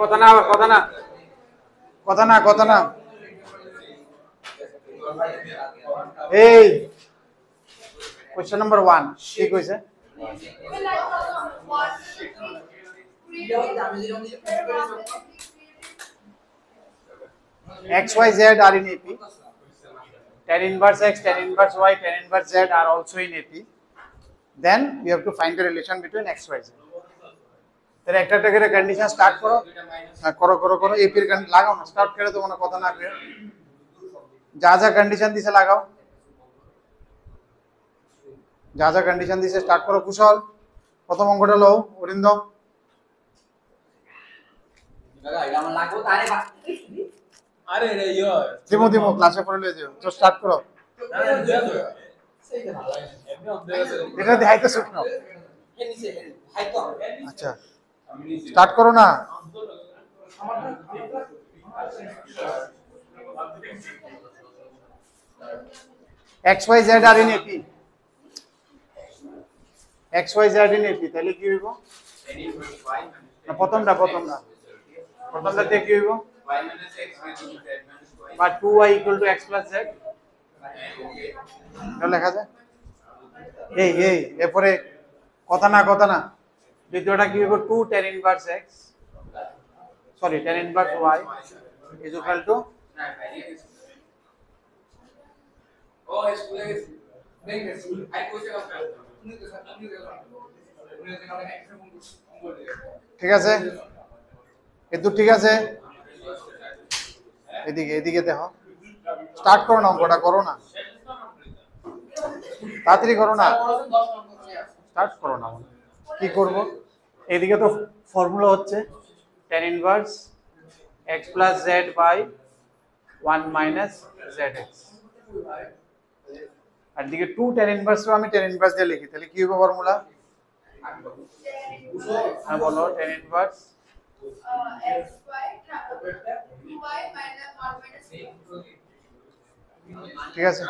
কথা না কথা না কথা না কথা না এই কোশ্চেন নাম্বার 1 কি কইছে x y z are in AP, tan inverse x, tan inverse y, tan inverse z are also in AP. Then you have to find the relation between x y z. তাহলে একটা একটা করে condition start করো, করো করো করো এপির লাগাও না, স্টার্ট করে তো কোনো কথা না কই যা যা কন্ডিশন দিছে লাগাও, যা যা কন্ডিশন দিছে স্টার্ট করো। কুশল প্রথম অঙ্কটা লও, অরিন্দম আরে রে ইয়ো দিমো দিমো ক্লাসে পড়ে লয়ে যাও, তো স্টার্ট করো। এটা দেখাইতে শুকনো, আচ্ছা স্টার্ট করো না। x y z are in AP, x y z in AP তাহলে কি হইব না প্রথমটা তে কি হইব বা 2y = x + z এটা লেখা যায়। এই এরপরে কথা না দ্বিতীয়টা কি হইব 2 tan inverse x sorry tan inverse y is equal to ঠিক আছে, এতো ঠিক আছে। এদিকে দেখো, স্টার্ট করো না, অঙ্কটা করো না, তাড়াতাড়ি করো না, স্টার্ট করো না। কি করব, এদিকে তো ফর্মুলা হচ্ছে tan inverse x + z by 1 - zx, আর দিকে 2 tan inverse আমি tan inverse দিয়ে লিখি, তাহলে কি হবে ফর্মুলা? হ্যাঁ বলো, tan inverse ঠিক আছে।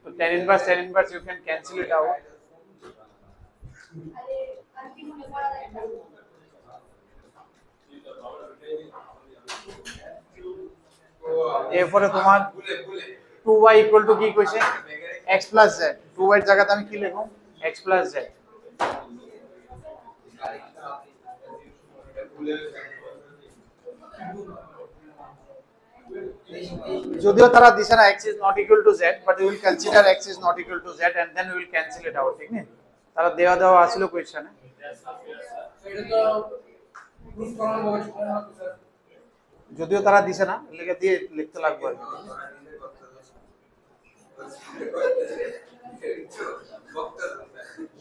তো tan inverse you can cancel it out. এরপরে তোমার 2y = কি কইছে x + z, 2y এর জায়গাতে আমি কি লিখব x + z। যদিও তারা দিছে না x is not equal to z, but we will consider x is not equal to z and then we will cancel it out, ঠিক না? তারা দেওয়া আছিল কোশ্চেনে, যদিও তারা দিছে না লিখে দিয়ে লিখতে লাগবে আর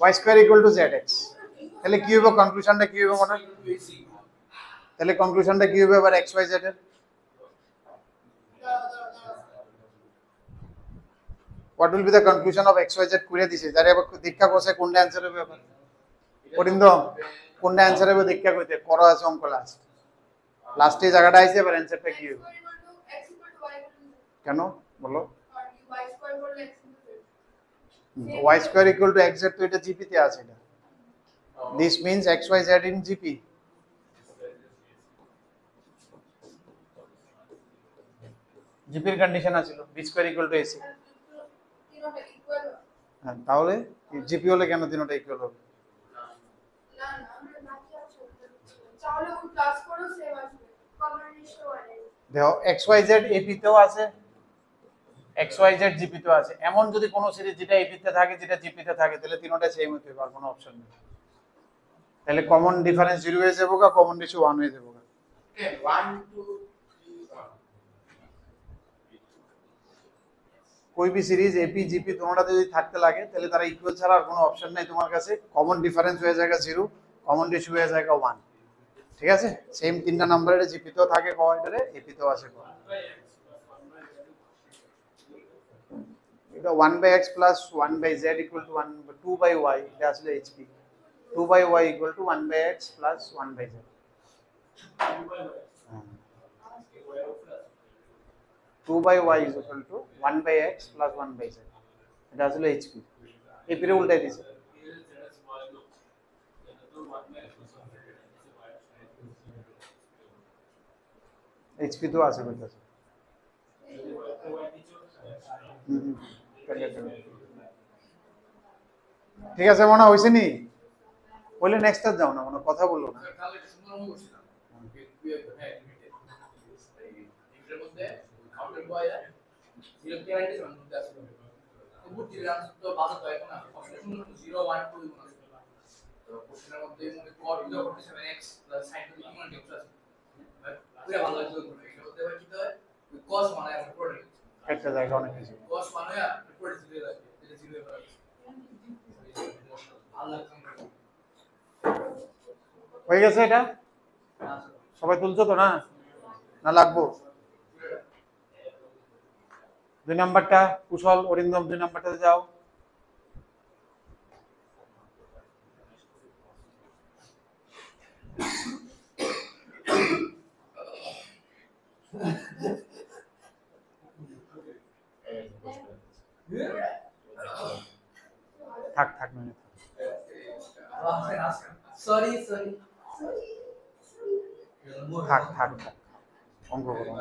y square = zx। তাহলে কি হবে কনক্লুশনটা, কি হবে মনে? তাহলে কনক্লুশনটা কি হবে এবার x y z এর? What will be the conclusion of x y z করে দিছে, যারা এবার দীক্ষা করছে কোনটা অ্যানসার হবে এবার? অরিন্দম কোনটা অ্যানসার হবে দীক্ষা কইতে করো, আছে অঙ্ক লাস্টে জায়গাটা আইছে, এবার অ্যানসারটা কি হবে? কেন বলো? y square = x z, তো এটা জিপি তে আছে, এটা this means x y z in gp। জিপির কন্ডিশন আছিল b square = ac, হ্যাঁ তাহলে জিপি হলে কেন তিনটা ইকুয়াল হবে? না তাহলে ওই ক্লাস করো সেম আসবে কমন রেশিও আছে। দেখো x y z ap তেও আছে, x y z gp তেও আছে। এমন যদি কোনো সিরিজ যেটা ap তে থাকে যেটা gp তে থাকে, তাহলে তিনটা সেম হতে হবে, আর কোনো অপশন নেই। তাহলে কমন ডিফারেন্স 0 হয়ে যাবে, কমন রেশিও 1 হয়ে যাবে। 1 2 कोई भी सीरीज एपी जीपी दोनोंটাতে যদি থাকতে লাগে, তাহলে তারা ইকুয়াল ছাড়া আর কোনো অপশন নাই তোমার কাছে। কমন ডিফারেন্স হয়ে যায়গা 0, কমন রেশিও হয়ে যায়গা 1, ঠিক আছে। সেম তিনটা নাম্বারের জিপি তেও থাকে কয়টারে, এপি তেও আছে কয়। এটা 1/x + 1/z = 1 2/y, এটা আসলে HP 2/y = 1/x + 1/z। 2/y = 1/x + 1/z, এটা আসলে এইচপি। এই পিরে উল্টাই দিছে। এইচপি তো আছে কইতাছে ঠিক আছে মনে হইছে নি বলে নেক্সট আর যাও না মনে কথা বললো না একটা জায়গা অনেক কিছু হয়ে গেছে এটা সবাই তুলছো তো না না লাগবো 2 নাম্বারটা কুশল অরিন্দম 2 নাম্বারটাতে যাও থাক থাক না সরি থাক থাক অঙ্ক করো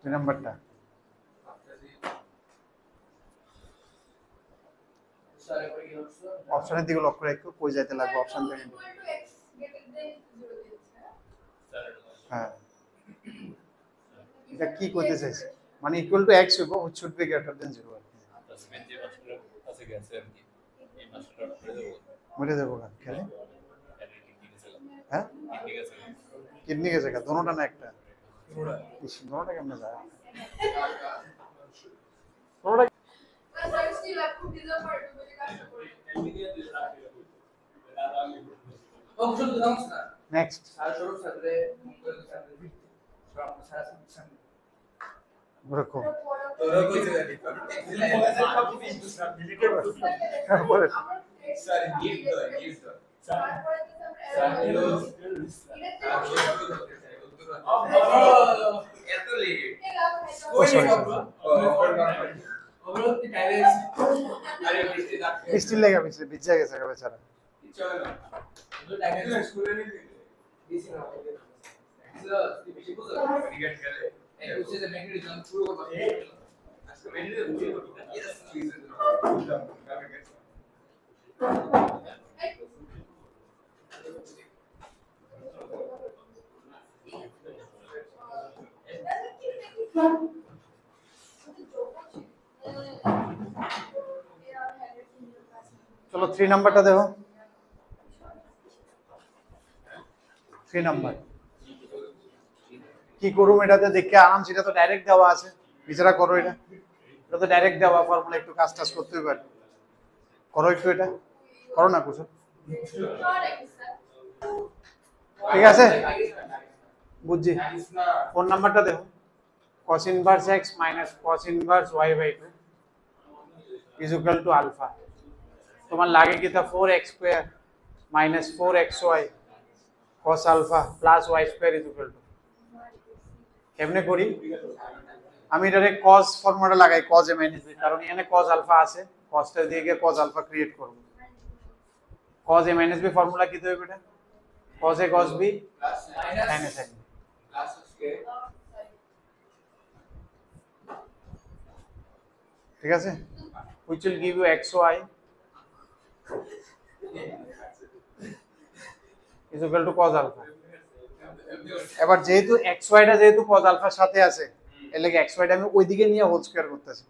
দুই নাম্বারটা অপশনের দিকে লক্ষ্য রেখো কই যাইতে লাগবে অপশন থেকে হ্যাঁ এটা কি করতে চাইছে মানে ইকুয়াল টু x হইব which should be greater than 0 মরে যাবো না খেলে হ্যাঁ কিডনি গেছে কা দোনোটা না একটা দোনোটা কেমনে যায় দোনোটা নেক্সট রকো বৃষ্টির লেগে ভিজে গেছে বেচারা চলো 3 নাম্বারটা দেখো 3 নাম্বার কি করুম এটাতে দেখে আরাম সেটা তো ডাইরেক্ট দেওয়া আছে বিচারা করো এটা এটা তো ডাইরেক্ট দেওয়া ফর্মুলা একটু কাজ টাজ করতে হবে করো একটু এটা করো না কুশল ঠিক আছে বুঝছি 4 নাম্বারটা দেখো cos inverse x minus cos inverse y by 2 is equal to alpha তোমার লাগে কি তা 4x square minus 4xy cos alpha plus y square is equal to কেমনে করি আমি ডাইরেক্ট cos ফর্মুলাটা লাগাই cos a minus b কারণ এখানে cos alpha আছে cosটা দিয়ে গিয়ে cos alpha ক্রিয়েট করব cos a minus b formula কি দেবে এটা cos a cos b minus sin ঠিক আছে which will give you xy is equal to cos alpha এবার যেহেতু xy টা যেহেতু cos alpha এর সাথে আছে এর লাগি xy টা আমি ওইদিকে নিয়ে হোল স্কয়ার করতেছি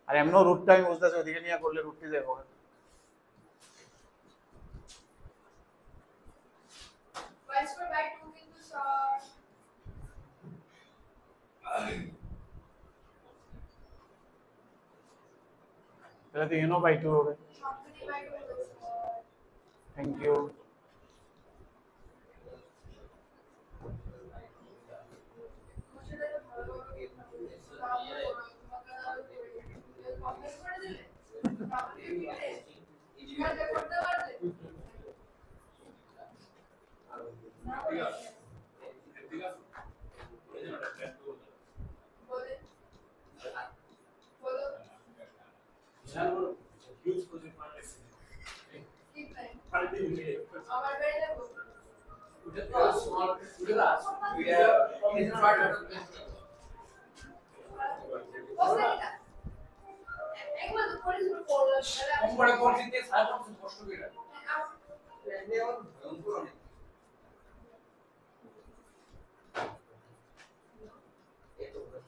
আর এমনও রুটটা আমি বুঝতেছি ওইদিকে নিয়ে করলে রুটটি যাবে তাহলে তো ইউনো বাই 2 হবে থ্যাংক ইউ ঠিক আছে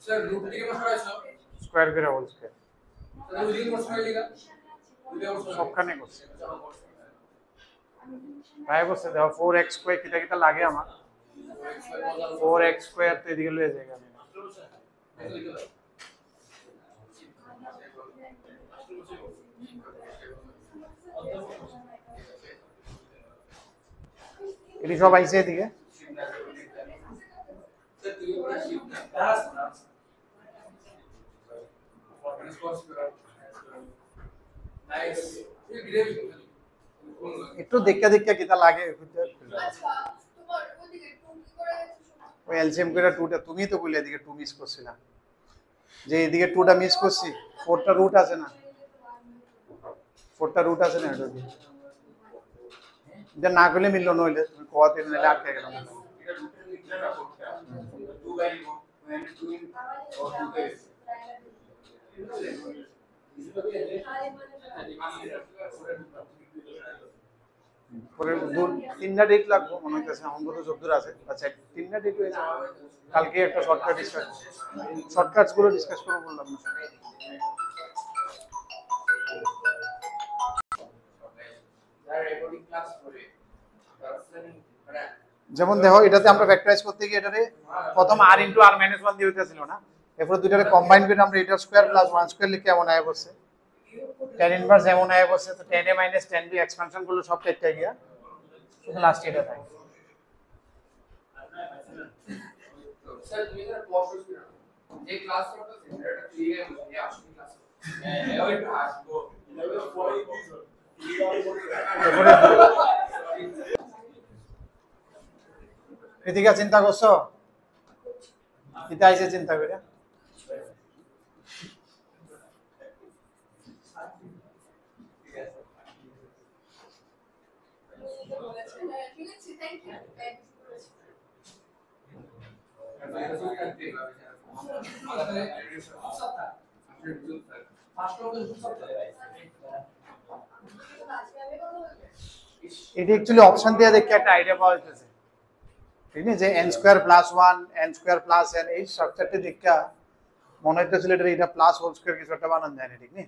স্যার রুট থেকে প্রশ্ন আছে স্কয়ার করে হোল স্কয়ার তাহলে ওই দিকে প্রশ্ন লিখা সবখানে করছে ভাই বলছে দেখো 4x স্কয়ার কিটা কিটা লাগে আমার 4x স্কয়ার তো এদিকে লয়ে যায় আমি এটি সব আইছে এদিকে একটু দেখা দেখা কিটা লাগে ওই এলসিএম করে 2টা তুমি তো বলে এদিকে 2 মিস করছিলা যে এদিকে 2টা মিস করছি 4টা রুট আছে না 4টা রুট আছে না এটা না করলে মিললো নইলে তুমি কোয়াতে নিলে আটকে গেলাম পরে তিনটা ডেট লাগবে মনে হইতেছে এখন কত 14 আছে আচ্ছা তিনটা ডেট হয়েছে কালকে একটা শর্টকাটস গুলো ডিসকাস করব বললাম না যেমন দেখো এটাতে আমরা ফ্যাক্টরাইজ করতে গিয়ে এটারে প্রথম r * r - 1 দিয়ে হইতেছিল না এরপর দুইটারে কম্বাইন করে আমরা এটা স্কয়ার প্লাস 1 স্কয়ার লিখে এমন আয় বসে tan ইনভার্স এমন আয় বসে তো tan a - tan b expansion গুলো সব কেটে গিয়া শুধু লাস্ট এটা থাকে স্যার তুমি এর ক্লাস করছো যে ক্লাস করতেছ এটা ফ্রি এ আসলে ক্লাস হ্যাঁ ওইটা আসবো কৃতিকা চিন্তা করছো কিতা আইছে চিন্তা করে এটা অ্যাকচুয়ালি অপশন দিয়ে দেখে একটা আইডিয়া পাওয়া যাচ্ছে ঠিক না যে n square plus 1 n square plus n এই স্ট্রাকচারটি দেখা মনে হইতেছিল এটা প্লাস হোল স্কয়ার কিছু একটা বানান যায় না ঠিক না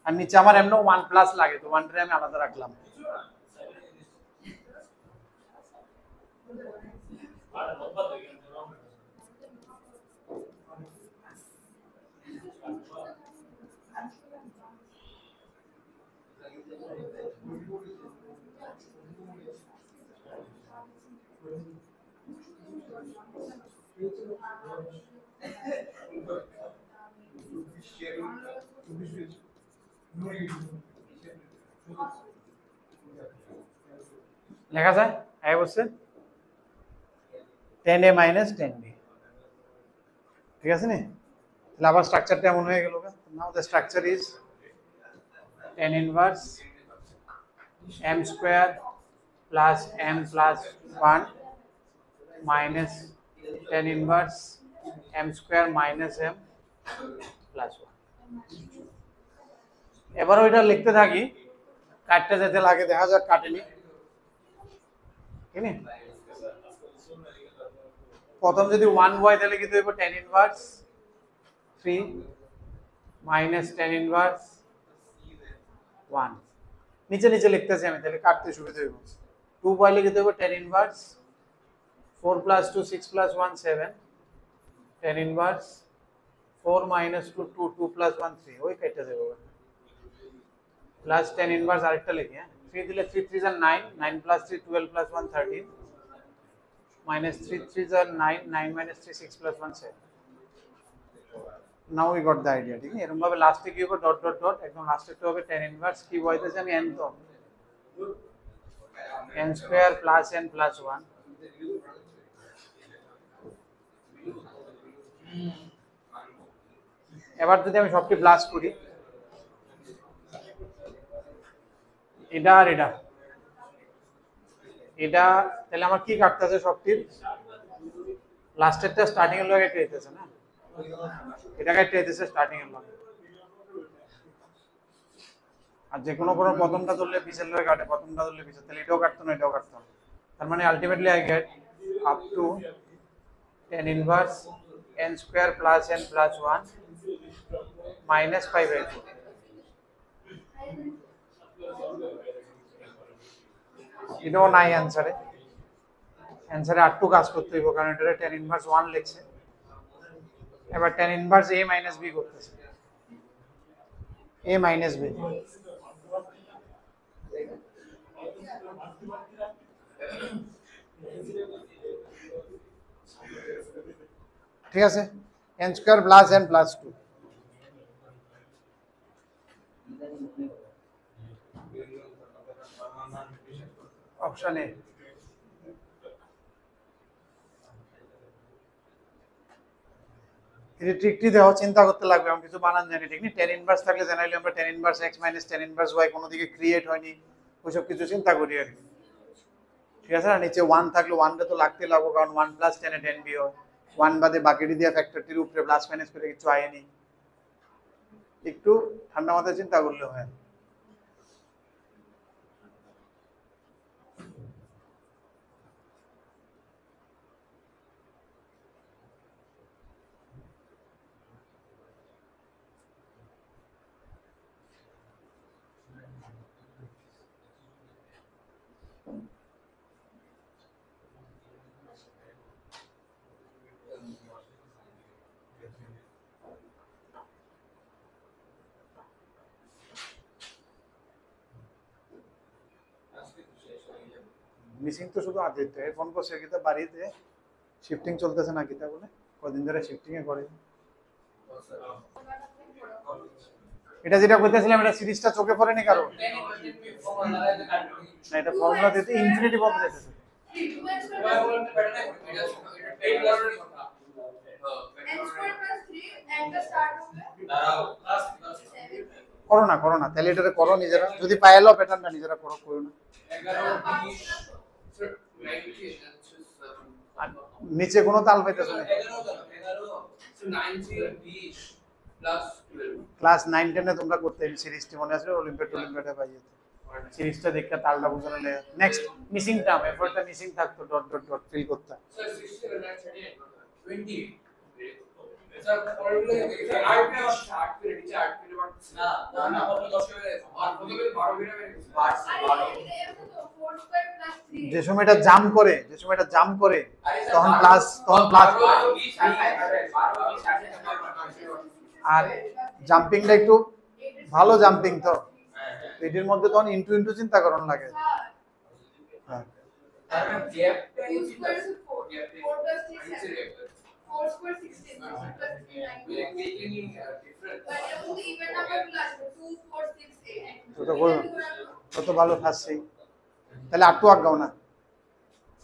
আর নিচে আমার এমন 1 প্লাস লাগে তো 1 টা আমি আলাদা রাখলাম লেখা যায় আই বলছে tan a - tan b ঠিক আছে নি তাহলে আবার স্ট্রাকচারটা এমন হয়ে গেল now the structure is tan inverse m square plus m plus 1 minus tan inverse m square minus m plus 1 এবার ওইটা লিখতে থাকি কাটতে যেতে লাগে দেখা যাক কাটেনি ঠিক আছে প্রথম যদি 1 হয় তাহলে কি দেব tan inverse 3 minus tan inverse 1 নিচে নিচে লিখতেছি আমি তাহলে কাটতে সুবিধা হবে 2 পাইলে কি দেব tan inverse 4 plus 2 6 plus 1 7 tan inverse 4 minus 2 2 2 plus 1 3 ওই কেটে দেব প্লাস tan ইনভার্স আরেকটা লিখি হ্যাঁ 3 দিলে 3 3 are 9 9 plus 3 12 plus 1 13 minus 3 3 are 9 9 minus 3 6 plus 1 7 now we got the idea ঠিক আছে এরকম ভাবে লাস্টে কি হবে ডট ডট ডট একদম লাস্টে তো হবে tan ইনভার্স কি বলতেছে আমি n তো n square plus n plus 1 এবার যদি আমি সবটি প্লাস করি, এটা আর এটা, এটা তাহলে আমার কি কাটতেছে সবটির লাস্টেরটা স্টার্টিং এর লগে কেটেছে না, এটা কেটেছে স্টার্টিং এর লগে। আর যে কোনো প্রথমটা ধরলে পিছের লগে কাটে, প্রথমটা ধরলে পিছের, তাহলে এটাও কাটতো না এটাও কাটতো না। তার মানে ultimately I get up to tan inverse n square plus n plus 1 minus 5/4। এটাও নাই অ্যান্সারে, অ্যান্সারে আর টু কাজ করতে হইব, কারণ এটা tan inverse 1 লিখছে। এবার tan inverse a minus b করতেছে, a minus b। ঠিক আছে, n square plus n plus 2। Option A. এই ট্রিকটি দেখো, চিন্তা করতে লাগবে, আমি কিছু বানান জানি ঠিক নেই। tan ইনভার্স থাকলে জেনারেলি আমরা tan inverse x minus tan inverse y কোনো দিকে ক্রিয়েট হয়নি, ওইসব কিছু চিন্তা করি আর কি। ঠিক আছে না, নিচে 1 থাকলে 1 টা তো লাগতে লাগবে, কারণ 1 প্লাস 10 এ 10 বি হয়। 1 বাদে বাকিটি দিয়ে ফ্যাক্টরটির উপরে প্লাস মাইনাস করে কিছু আয়নি, একটু ঠান্ডা মাথায় চিন্তা করলে হয়। মিসিং তো শুধু আদিত্য, ফোন করছে কিতা বাড়িতে শিফটিং চলতেছে না কিতা বলে, কদিন ধরে শিফটিং এ করে। এটা যেটা কইতেছিলাম, এটা সিরিজটা চোখে পড়েনি কারো না, এটা ফর্মুলা দিতে ইনফিনিটি পর্যন্ত যেতেছে। করো না তাহলে এটারে করো নিজেরা, যদি পাইলো প্যাটার্নটা নিজেরা করো, করো না। নিচে কোনো তাল পাইতেছ না। ক্লাস 9 10 এ তোমরা করতে এই সিরিজটি মনে আছে, অলিম্পিয়াডে পাইয়ে সিরিজটা দেখতে তালটা বুঝানো নেই। নেক্সট মিসিং টার্ম, এরপরটা মিসিং থাকতো ডট ডট ডট ফিল করতে। Sir 20 sir formula sir 8 minute না না কত 10 মিনিট আর কত মিনিট 12 মিনিট 12 যে সময় এটা জাম্প করে, তখন প্লাস আর জাম্পিংটা একটু ভালো জাম্পিং তো, এটির মধ্যে তখন ইনটু ইনটু চিন্তা করন লাগে। হ্যাঁ কত ভালো ফার্স্ট, তাহলে 8 টু আগাও না,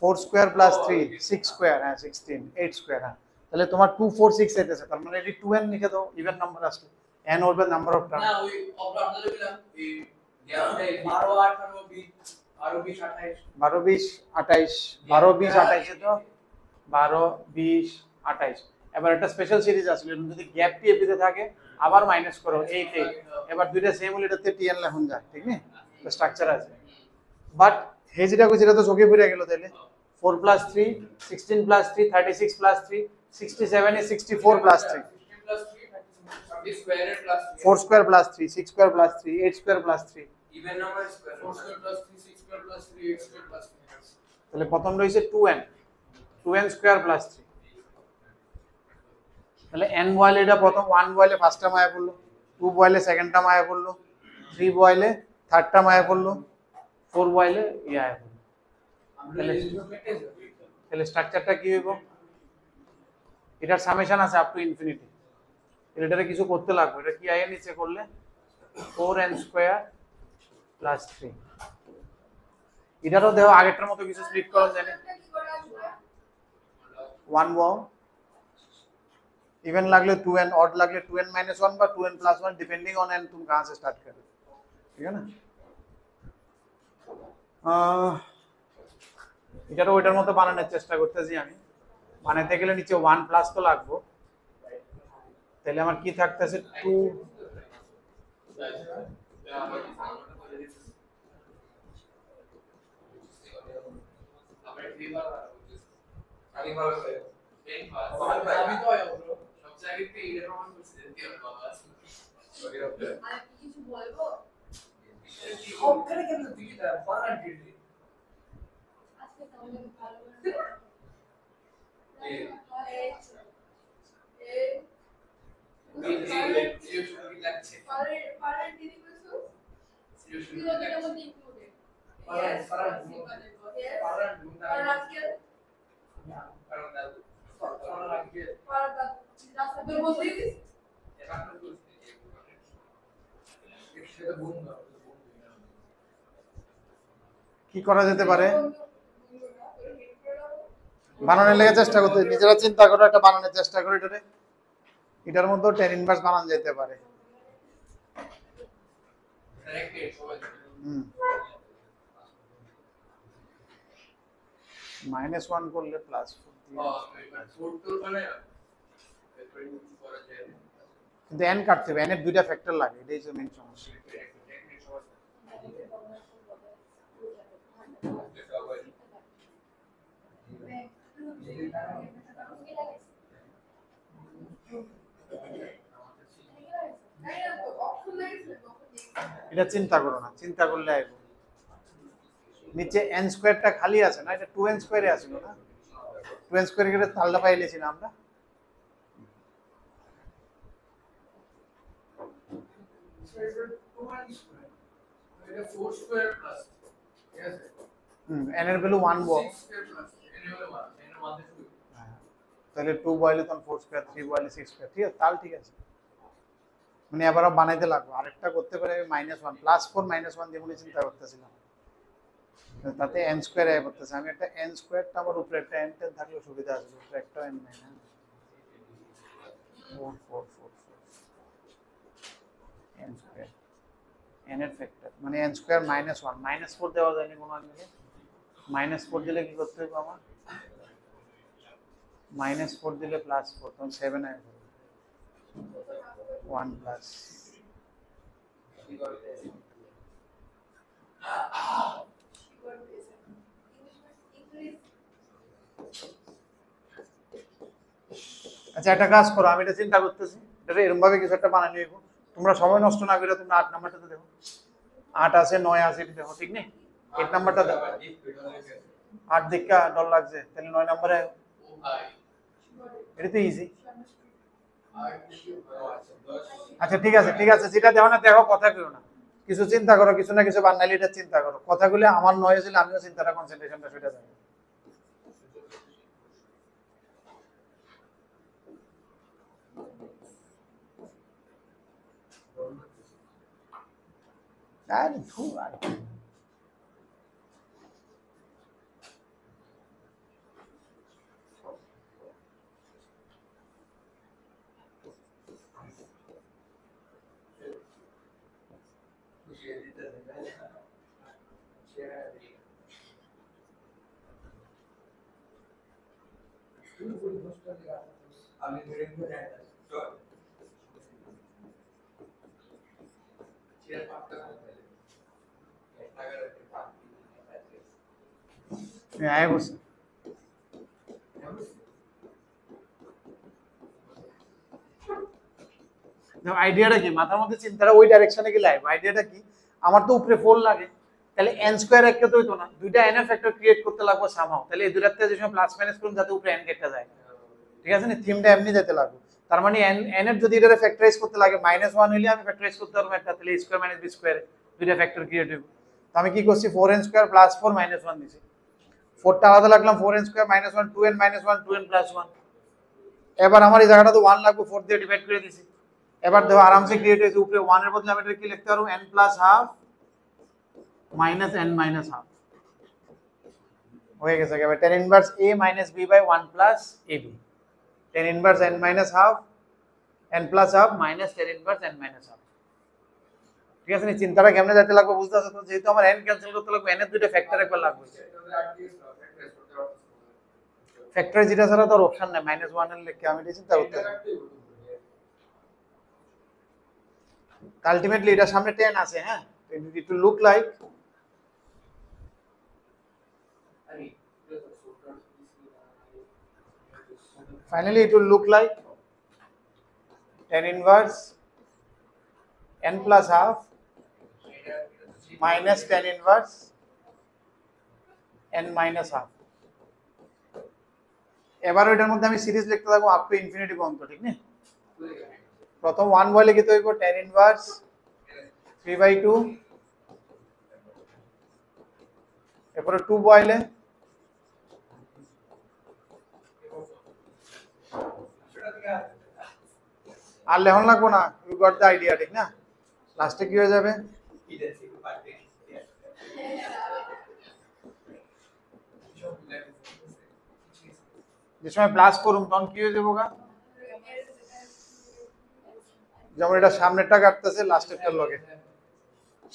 4 স্কয়ার প্লাস 3 6 স্কয়ার, হ্যাঁ 16 8 স্কয়ার, হ্যাঁ তাহলে তোমার 2 4 6 আইতেছে, তার মানে এটি 2n লিখে দাও, ইভেন নাম্বার আসলে n ওর বাই নাম্বার অফ টার্ম। না ওই আপনাদের দিলাম এই 12 18 20 12 20 28 12 20 28 12 20 28 এ তো 12 20 28। এবার একটা স্পেশাল সিরিজ আসলে যদি গ্যাপ টি এপিতে থাকে আবার মাইনাস করো 8 8, এবার দুইটা সেম হলে এটাতে tn লেখন যায়, ঠিক না, তো স্ট্রাকচার আছে। বাট হে যেটা কইছে এটা তো চোখে পড়ে গেল, তাইলে 4 plus 3 16 plus 3 36 plus 3 67 is 64 plus 3 4 square plus 3 6 square plus 3 8 square plus 3 even number square 4 square plus 3 6 square plus 3 8 square plus 3। তাহলে প্রথম রইছে 2n square plus 3, তাহলে n বয়লে এটা প্রথম 1 বয়লে ফার্স্টটা মায়া পড়লো, 2 বয়লে সেকেন্ডটা মায়া পড়লো, 3 বয়লে থার্ডটা মায়া পড়লো, 4 বয়লে আয়া পড়লো। তাহলে স্ট্রাকচারটা কি হইব, এটার সামেশন আছে আপ টু ইনফিনিটি, এটারে কিছু করতে লাগবে, এটা কি আইএ নিচে করলে 4n স্কয়ার প্লাস 3, এটারও দেখো আগেরটার মতো কিছু স্প্লিট করুন জানি 1 ওয়াও, इवन लगले 2n, ऑड लगले 2n माइनस 1 বা 2n plus 1 depending on n, तुम कहाँ से स्टार्ट कर रहे हो, ठीक है ना। এটারও ওইটার মতো বানানোর চেষ্টা করতেছি আমি। বানাতে গেলে নিচে 1 প্লাস তো লাগবে, তাহলে আমার কি থাকতেছে 2 কি করা যেতে পারে বানানোর লেগে চেষ্টা করতে, নিজেরা চিন্তা করো, একটা বানানোর চেষ্টা করো। এটার মধ্যে tan ইনভার্স বানানো যেতে পারে। -1 করলে +4 কিন্তু n কাটতে হবে, n এর দুইটা ফ্যাক্টর লাগে, এটাই হচ্ছে মেইন সমস্যা। এটা চিন্তা করো না, চিন্তা করলে আইব। নিচে n স্কয়ারটা খালি আছে না, এটা 2n স্কয়ারে আছে না, 2n স্কয়ারে করে তালটা পাইলেছি না আমরা। n এর ভ্যালু 1 বল, তাহলে 2 বয়লে তখন 4 স্কয়ার, 3 বয়লে 6 স্কয়ার, ঠিক আছে, তাল ঠিক আছে। মানে আবার বানাইতে লাগবে, আরেকটা করতে পারে -1 +4 -1 দিয়ে বলে চিন্তা করতেছিলাম, তাতে n স্কয়ার আয় করতেছে। আমি একটা n স্কয়ারটা আমার উপরে একটা n টেন থাকলে সুবিধা আছে, উপরে একটা n নাই না, 4 4 4 n স্কয়ার, n এর ফ্যাক্টর মানে n স্কয়ার -1 -4 দেওয়া যায় না কোনো আঙ্গেলে। -4 দিলে কি করতে হবে আমার, -4 দিলে +4, তখন 7 আয় 1 প্লাস আচ্ছা একটা কাজ করো, আমি এটা চিন্তা করতেছি, এটা এরকম ভাবে কিছু একটা বানানো হইব। তোমরা সময় নষ্ট না করে তোমরা 8 নাম্বারটাতে দেখো, 8 আছে 9 আছে এটা দেখো, ঠিক নেই? 8 নাম্বারটা দেখো, 8 দেখা ডর লাগছে, তাহলে 9 নম্বরে এটা তো ইজি। আচ্ছা ঠিক আছে ঠিক আছে, যেটা দেখো না দেখো, কথা কইও না, কিছু চিন্তা করো, কিছু না কিছু বানাইলে এটা চিন্তা করো, কথাগুলো আমার নয় হয়েছিল, আমিও চিন্তাটা কনসেন্ট্রেশনটা সেটা যাবে। আরে ধুর, আরে আয় বসে আইডিয়াটা কি, মাথার মধ্যে চিন্তাটা ওই ডাইরেকশনে গেলে আইব। আইডিয়াটা কি, আমার তো উপরে 4 লাগে, তাহলে n স্কয়ার একটা তো হইতো না, দুইটা n এর ফ্যাক্টর ক্রিয়েট করতে লাগবে সামহাও, তাহলে এই দুইটাতে যে সময় প্লাস মাইনাস করুন যাতে উপরে n কেটে যায়, ঠিক আছে না, থিমটা এমনি যেতে লাগবে। তার মানে n এর যদি এটারে ফ্যাক্টরাইজ করতে লাগে -1 হইলে আমি ফ্যাক্টরাইজ করতে পারবো একটা, তাহলে a square minus b square দুইটা ফ্যাক্টর ক্রিয়েট হবে। তো আমি কি করছি, 4n স্কয়ার প্লাস 4 -1 দিছি, 4টা আলাদা লাগলাম, 4n square -1 2n -1 2n plus 1। এবার আমার এই জায়গাটা তো 1 লাগবে, 4 দিয়ে ডিভাইড করে দিছি। এবার দেখো আরামসে ক্রিয়েট হয়েছে, উপরে 1 এর বদলে আমি এটা কি লিখতে পারবো, n plus half minus n minus half হয়ে গেছে। এবার tan inverse a minus b by 1 plus ab, tan inverse n minus half n plus half minus tan inverse n minus half. ঠিক আছে, এই চিন্তাটা কেমনে যাইতে লাগবে বুঝতে পারছো তো? যেহেতু আমার n ক্যান্সেল করতে লাগবে, n এর দুইটা ফ্যাক্টর একবার লাগবে। ফ্যাক্টর যেটা ছাড়া তো অপশন নাই, -1 এর লেখকে আমি এটা চিন্তা করতে। আলটিমেটলি এটা সামনে 10 আছে, হ্যাঁ, it will look like finally it will look like tan inverse n plus half minus tan inverse n minus half। এবার এটার মধ্যে আমি সিরিজ লিখতে থাকবো আপ টু ইনফিনিটি পর্যন্ত, ঠিক না? প্রথম 1 বলে লিখতে হইব tan inverse 3/2, এরপরে 2 বলে আর লেখন লাগবো না, ইউ গট দ্য আইডিয়া, ঠিক না? লাস্টে কি হয়ে যাবে, যে সময় প্লাস করুম তখন কি হয়ে যাবো গা, যেমন এটা সামনেরটা কাটতেছে লাস্টেরটার লগে,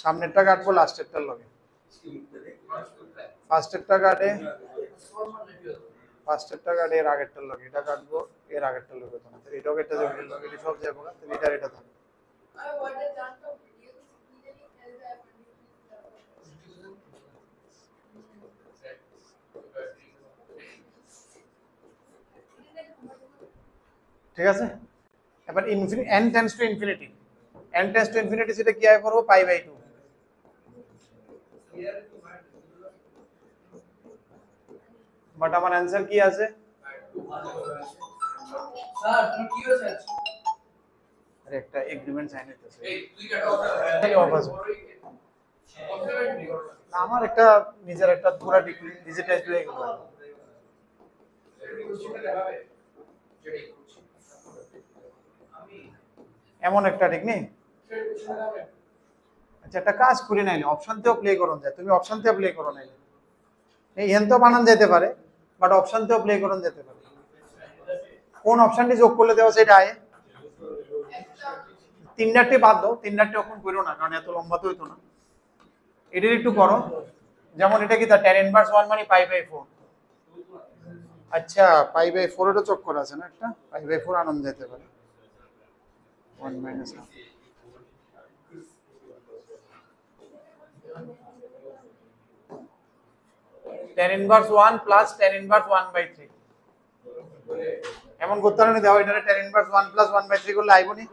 সামনেরটা কাটবো লাস্টেরটার লগে, ফার্স্টেরটা কাটে এর আগেরটার লগে, এটা কাটবো এর আগেরটার লগে, তো না এটাও কেটে যাবে, এটা সব যাবো না, তাহলে এটা থাকবে। ঠিক আছে, এবার n টেন্ডস টু ইনফিনিটি, সেটা কি হয় করবো π/2, বাট আমার অ্যানসার কি আছে, স্যার তুমি কি হয়েছে? আরে একটা এগ্রিমেন্ট সাইন হইতেছে, এই তুই কাটা আমার একটা নিজের একটা পুরো ডিজিটাইজ হয়ে গেল। এমন একটা, ঠিক নেই? আচ্ছা একটা কাজ করি নাইলে অপশনতেও প্লে করুন যায়, তুমি অপশনতেও প্লে করো নাইলে, এই হেনতেও বানান যেতে পারে, বাট অপশনতেও প্লে করুন যেতে পারে। কোন অপশনটি যোগ করলে দেওয়া সেটা আয়, তিনটাটি বাদ দাও, তিনটাটি ওপেন করো না, কারণ এত লম্বা তো হইতো না, এটার একটু করো। যেমন এটা কি তার tan ইনভার্স 1 মানে π/4, আচ্ছা π/4 এটা চক করা আছে না, একটা π/4 আনন্দ যেতে পারে 1 minus half। tan inverse 1 plus tan inverse 1/3 এমন করতে পারে না, দাও এটা tan ইনভার্স 1 প্লাস 1/3 করলে আইবো নি,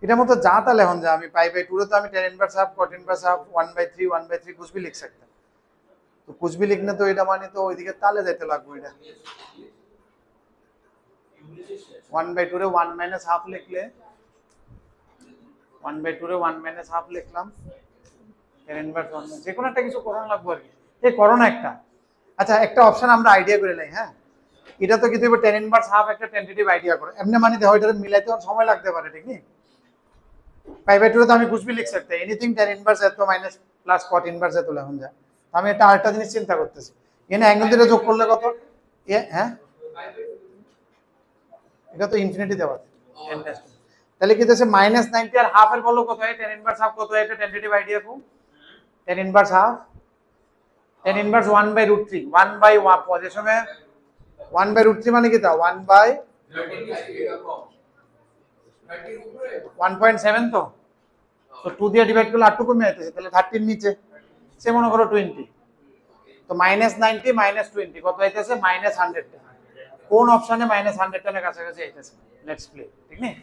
এটার মতো যা তা লেখন যা, আমি π/2 রে তো আমি tan inverse half cot inverse half 1/3 कुछ भी लिख सकते हैं, तो कुछ भी लिखने तो এটা মানে তো ওইদিকে তালে যেতে লাগবে, এটা 1/2 রে 1 মাইনাস হাফ লিখলে 1/2 রে 1 মাইনাস হাফ লিখলাম, tan ইনভার্স 1 যে কোনো একটা কিছু করণ লাগবে আর কি, এই করো না একটা। আচ্ছা একটা অপশন আমরা আইডিয়া করে লাই, হ্যাঁ এটা তো কি দেব tan ইনভার্স হাফ একটা টেন্টেটিভ আইডিয়া করে, এমনি মানে দেখো এটা মিলাইতে সময় লাগতে পারে, ঠিক নেই? π/2 তো আমি कुछ भी लिख सकते हैं, एनीथिंग tan ইনভার্স এত মাইনাস প্লাস cot ইনভার্স এত লেখন যায়। আমি এটা আরেকটা জিনিস চিন্তা করতেছি, এখানে অ্যাঙ্গেল দুটো যোগ করলে কত, হ্যাঁ এটা তো ইনফিনিটি দেওয়া আছে, তাহলে কি হচ্ছে -90 আর হাফ এর বলো কত হয়, tan ইনভার্স হাফ কত হয়, এটা টেন্টেটিভ আইডিয়া কো, tan inverse half tan inverse 1/√3 1/1 পজিশনে 1/√3 মানে কি তা 1/1.7 তো 2 দিয়ে ডিভাইড করলে আর টু কমে যাচ্ছে, তাহলে 30 নিচে সে মনে করো 20, তো -90 -20 কত হইতেছে -100 টা, কোন অপশনে -100 টার কাছাকাছি আইতেছে, লেটস প্লে, ঠিক নেই?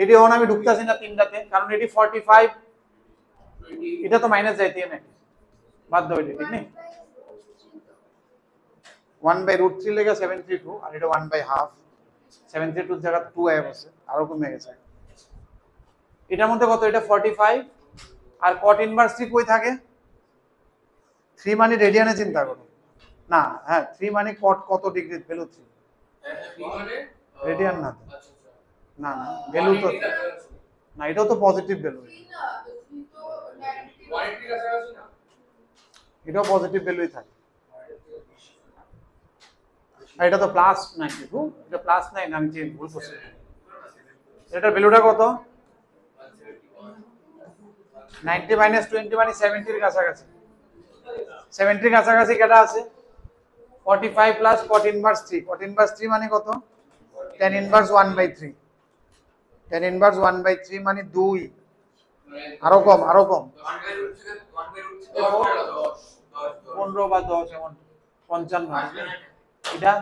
এটি এখন আমি ঢুকতাছি না তিনটাতে, কারণ এটি 45 এটা তো মাইনাস যাইতেই নাকি, বাদ দাও এটি, ঠিক নেই? 1/√3 লেগে 732 আর এটা 1/2, 732 জায়গা 2 আয় বসে আরো কমে গেছে, এটার মধ্যে কত, এটা 45 আর cot ইনভার্স 3 কই থাকে, 3 মানে রেডিয়ানে চিন্তা করো না, হ্যাঁ 3 মানে cot কত ডিগ্রি ভ্যালু 3 মানে রেডিয়ান না, না না ভ্যালু তো না, এটাও তো পজিটিভ ভ্যালু, এটাও পজিটিভ ভ্যালুই থাকে, আর এটা তো প্লাস 92, এটা প্লাস 9, আমি যে ভুল করছি। এটার ভ্যালুটা কত? 90 মাইনাস 20 মানে 70 এর কাছাকাছি। 70 এর কাছাকাছি কেটা আছে? 45 plus cot inverse 3। cot inverse 3 মানে কত? tan inverse 1/3। tan ইনভার্স 1/3 মানে 2। আরো কম, আরো কম। 15 বা 10 এমন 55। এটা